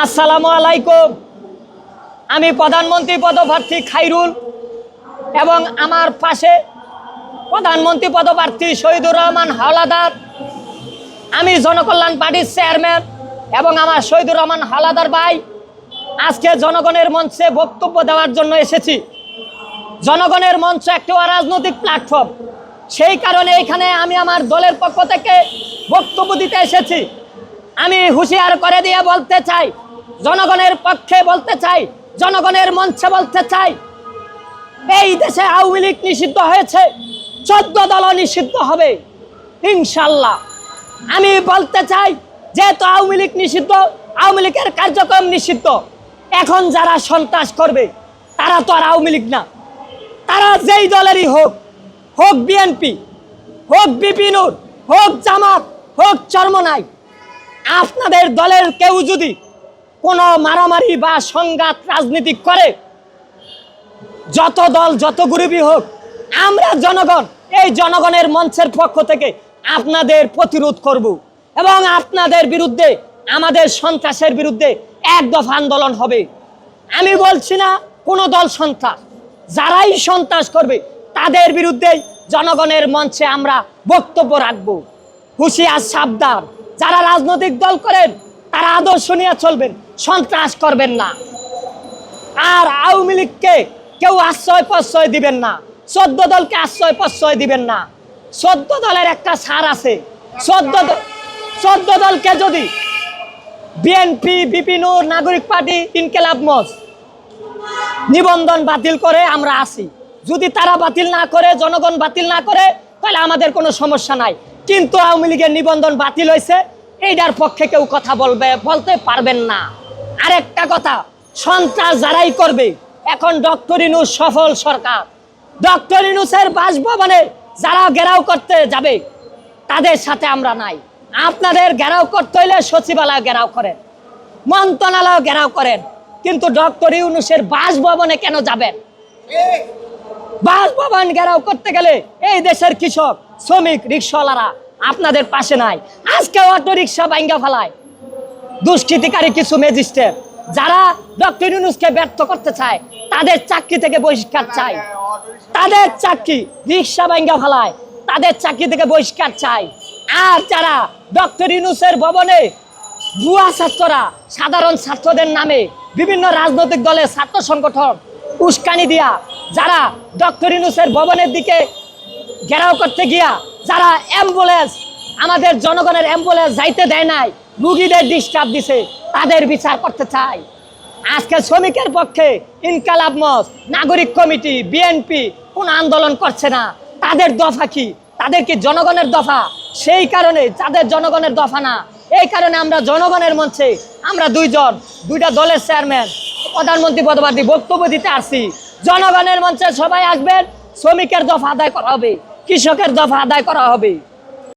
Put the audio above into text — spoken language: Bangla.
আসসালামু আলাইকুম। আমি প্রধানমন্ত্রী পদপ্রার্থী খাইরুল এবং আমার পাশে প্রধানমন্ত্রী পদপ্রার্থী শহীদুর রহমান হাওলাদার। আমি জনকল্যাণ পার্টির চেয়ারম্যান এবং আমার শহীদুর রহমান হাওলাদার ভাই আজকে জনগণের মঞ্চে বক্তব্য দেওয়ার জন্য এসেছি। জনগণের মঞ্চ একটি অরাজনৈতিক প্ল্যাটফর্ম, সেই কারণে এখানে আমি আমার দলের পক্ষ থেকে বক্তব্য দিতে এসেছি। আমি হুঁশিয়ার করে দিয়ে বলতে চাই, জনগণের পক্ষে বলতে চাই, জনগণের মঞ্চে বলতে চাই, এই দেশে আওয়ামী লীগ নিষিদ্ধ হয়েছে, 14 দলও নিষিদ্ধ হবে ইনশাল্লাহ। আমি বলতে চাই, যেহেতু আওয়ামী লীগ নিষিদ্ধ, আওয়ামী লীগের কার্যক্রম নিষিদ্ধ, এখন যারা সন্ত্রাস করবে তারা তো আর আওয়ামী লীগ না। তারা যেই দলেরই হোক, হোক বিএনপি, হোক বিপিনুর, হোক জামাত, হোক চরমনাই, আপনাদের দলের কেউ যদি কোনো মারামারি বা সংঘাত রাজনীতি করে, যত দল যত গ্রুপই হোক, আমরা জনগণ এই জনগণের মঞ্চের পক্ষ থেকে আপনাদের প্রতিরোধ করব এবং আপনাদের বিরুদ্ধে, আমাদের সন্ত্রাসের বিরুদ্ধে এক দফা আন্দোলন হবে। আমি বলছি না কোনো দল সন্ত্রাস, যারাই সন্ত্রাস করবে তাদের বিরুদ্ধে জনগণের মঞ্চে আমরা বক্তব্য রাখবো। হুঁশিয়ার, সাবধান, যারা রাজনৈতিক দল করেন তারা আদর্শ নিয়ে চলবেন, সন্ত্রাস করবেন না। আর আওয়ামী লীগকে কেউ আশ্রয় প্রশ্রয় দিবেন না, 14 দলকে আশ্রয় প্রশ্রয় দিবেন না। 14 দলের একটা সার আছে, 14 দলকে যদি বিএনপি, বিপিনুর, নাগরিক পার্টি, ইনকিলাব মঞ্চ নিবন্ধন বাতিল করে আমরা আসি। যদি তারা বাতিল না করে, জনগণ বাতিল না করে, তাহলে আমাদের কোনো সমস্যা নাই। কিন্তু আওয়ামী লীগের নিবন্ধন বাতিল হয়েছে, এইটার পক্ষে কেউ কথা বলতে পারবেন না। আরেকটা কথা, সন্ত্রাস যারাই করবে, এখন ডক্টর ইউনূস সফল সরকার, ডক্টর ইউনূসের বাসভবনে যারা ঘেরাও করতে যাবে তাদের সাথে আমরা নাই। আপনাদের ঘেরাও করতে হইলে সচিবালয় ঘেরাও করেন, মন্ত্রণালয় ঘেরাও করেন, কিন্তু ডক্টর ইউনূসের বাসভবনে কেন যাবেন? বাসভবন ঘেরাও করতে গেলে এই দেশের কৃষক, শ্রমিক, রিক্সাওয়ালারা আপনাদের পাশে নাই। আজকে অটো রিক্সা ভাঙ্গা ফেলায় দুষ্কৃতিকারী কিছু ম্যাজিস্ট্রেট, যারা ডক্টর ইউনূসকে ব্যর্থ করতে চায়, তাদের চাকরি থেকে বহিষ্কার চাই। তাদের চাকরি রিক্সা ভাঙ্গা ফেলায়, তাদের চাকরি থেকে বহিষ্কার চাই। আর যারা ডক্টর ইউনূসের ভবনে ভুয়া ছাত্ররা, সাধারণ ছাত্রদের নামে বিভিন্ন রাজনৈতিক দলের ছাত্র সংগঠন উস্কানি দিয়া যারা ডক্টর ইউনূসের ভবনের দিকে ঘেরাও করতে গিয়া যারা অ্যাম্বুলেন্স, আমাদের জনগণের অ্যাম্বুলেন্স যাইতে দেয় নাই, রুগীদের ডিস্টার্ব দিছে, তাদের বিচার করতে চাই। আজকে শ্রমিকের পক্ষে ইনকিলাব মঞ্চ, নাগরিক কমিটি, বিএনপি কোন আন্দোলন করছে না। তাদের দফা কি? তাদের কি জনগণের দফা? সেই কারণে যাদের জনগণের দফা না, এই কারণে আমরা জনগণের মঞ্চে আমরা দুইটা দলের চেয়ারম্যান, প্রধানমন্ত্রী পদপ্রার্থী বক্তব্য দিতে আসছি। জনগণের মঞ্চে সবাই আসবেন, শ্রমিকের দফা আদায় করা হবে, কৃষকের দফা আদায় করা হবে।